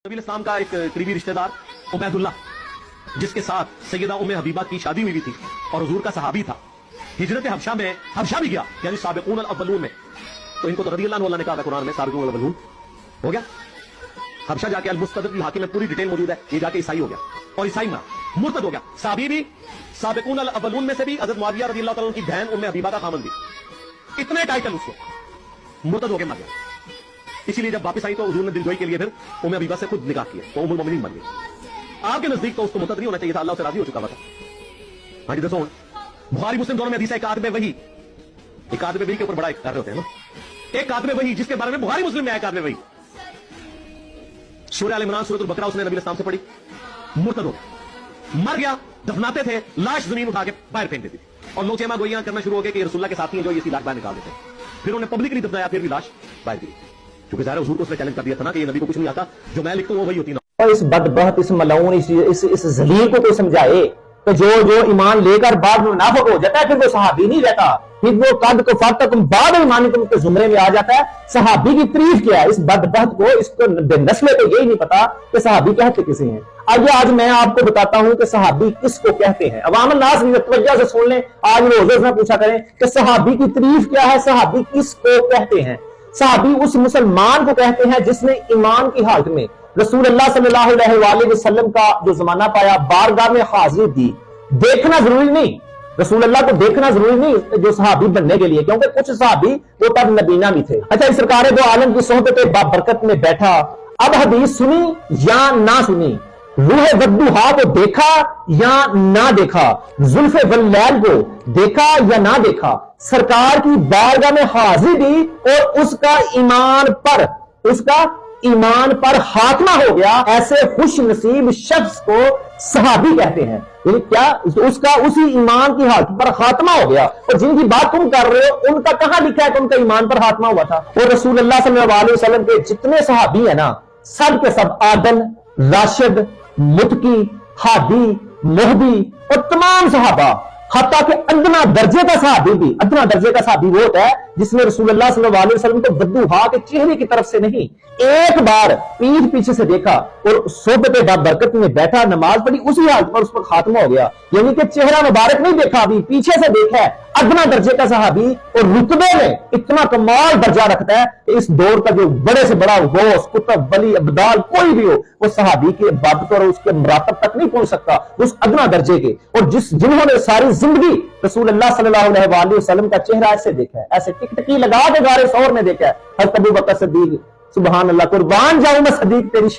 नबी इस्लाम का एक करीबी रिश्तेदार उबैदुल्लाह, जिसके साथ सैयदा उम्मे हबीबा की शादी हुई थी और हुजूर का सहाबी था, हिजरत हबशा में हबशा भी गया, यानी साबिकून अल-अव्वलून में। तो इनको तो रज़ियल्लाहु अन्हु ने कहा कुरान में साबिकून अल-अव्वलून हो गया। हबशा जाके अल-मुस्तदरक हाकिम में पूरी डिटेल मौजूद है, ये जाके ईसाई हो गया और ईसाई में मुर्तद हो गया। साहबी भी साबिकून अल-अव्वलून में से भी हज़रत मुआविया रज़ियल्लाहु तआला अन्हु की बहन उम्मे हबीबा का खामन भी, इतने टाइटल उसको, मुर्तद होके मर गया। इसीलिए जब वापस आई तो हुजूर ने दिलजोई के लिए फिर उम्मे हबीबा से खुद निकाह किया, तो उम्मुल मोमिनीन बन गई। आपके नजदीक तो उसको मुर्तद नहीं होना चाहिए था, अल्लाह से राजी हो चुका था। हाँ जी दसो, बुखारी मुस्लिम दोनों में हदीस है, एक आदमी वही, एक आदमी वही के ऊपर बड़ा एक कर रहे होते हैं ना, एक आदमी वही जिसके बारे में बुखारी मुस्लिम में आया, एक आदमी वही सूरह अल इमरान सूरह अल बकरा उसने नबी इस्लाम से पढ़ी, मुर्तद हो गया, मर गया। दफनाते थे लाश जमीन उठा के बाहर फेंक देती थी और लोग चेमा गोइयां करना शुरू हो गए कि रसूलुल्लाह के साथी हैं जो इसी लाश बाहर निकाल देते हैं। फिर उन्हें पब्लिकली दफनाया, फिर भी लाश बाहर गिरी, क्योंकि ज़ाहिर हुजूर को उसने चैलेंज कर दिया था ना कि ये नबी को कुछ नहीं आता, जो मैं लिखता हूं वो वही होती ना। और इस बदबख्त, इस मलऊन, इस जलील को कोई समझाए तो जो ईमान लेकर बाद में मुनाफिक हो जाता है, फिर वो सहाबी नहीं रहता, फिर वो कद को फतकुम बाद ईमानिकुम के जुमरे में आ जाता है। सहाबी की तारीफ क्या है? इस बदबख्त को, इसको बेनस्ल को यही नहीं पता कि सहाबी कहते किसे हैं। आइए आज मैं आपको बताता हूं कि सहाबी किसको कहते हैं। अवाम नास तवज्जो से सुन लें, आज रोज़ ना पूछा करें कि सहाबी की तारीफ क्या है, सहाबी किसको कहते हैं। सहाबी उस मुसलमान को कहते हैं जिसने ईमान की हालत में रसूलुल्लाह सल्लल्लाहु अलैहि वसल्लम का जो जमाना पाया, बारगाह में हाजिरी दी। देखना जरूरी नहीं, रसूलुल्लाह को देखना जरूरी नहीं जो सहाबी बनने के लिए, क्योंकि कुछ सहाबी वो तब नबीना भी थे। अच्छा, इस सरकार दो आलम की सोहबत बाबरकत में बैठा, अब हदीस सुनी या ना सुनी, रूह वद्दुहा को देखा या ना देखा, जुल्फे वल्लैल को देखा या ना देखा, सरकार की बारगाह में हाजिरी दी और उसका ईमान पर खात्मा हो गया, ऐसे खुश नसीब शख्स को सहाबी कहते हैं। यानी क्या? उसका उसी ईमान की हालत पर खात्मा हो गया। और जिनकी बात तुम कर रहे हो उनका कहां लिखा है कि उनका ईमान पर खात्मा हुआ था? और रसूलुल्लाह सल्लल्लाहु अलैहि वसल्लम के जितने सहाबी है ना, सब के सब आदल, राशिद, मुतकी, हादी, मोहदी और तमाम सहाबा, हत्ता के अदना दर्जे का सहाबी भी, अदना दर्जे का सहाबी वो होता है जिसने रसूलुल्लाह सल्लल्लाहु अलैहि वसल्लम को बद्दुहा के चेहरे की तरफ से नहीं, एक बार पीठ पीछे से देखा और सोबत बाबरकत में बैठा, नमाज पढ़ी, उसी हालत पर उस पर खात्मा हो गया। यानी कि चेहरा मुबारक नहीं देखा, अभी पीछे से देखा है। अदना दर्जे का सहाबी और रुतबे में इतना कमाल दर्जा रखता है कि इस दौर का जो बड़े से बड़ा गौस, कुतुब, वली, अब्दाल कोई भी हो, वो सहाबी के बाबत और उसके मरातब तक नहीं पहुंच सकता, उस अदना दर्जे के। और जिन्होंने सारी जिंदगी रसूलुल्लाह सल्लल्लाहु अलैहि वसल्लम का चेहरा ऐसे देखा है, ऐसे टिकटकी लगा के गारे शौर में देखा है, हज़रत अबू बकर सिद्दीक, सुभान अल्लाह, कुर्बान जाऊं मैं सदीक तेरी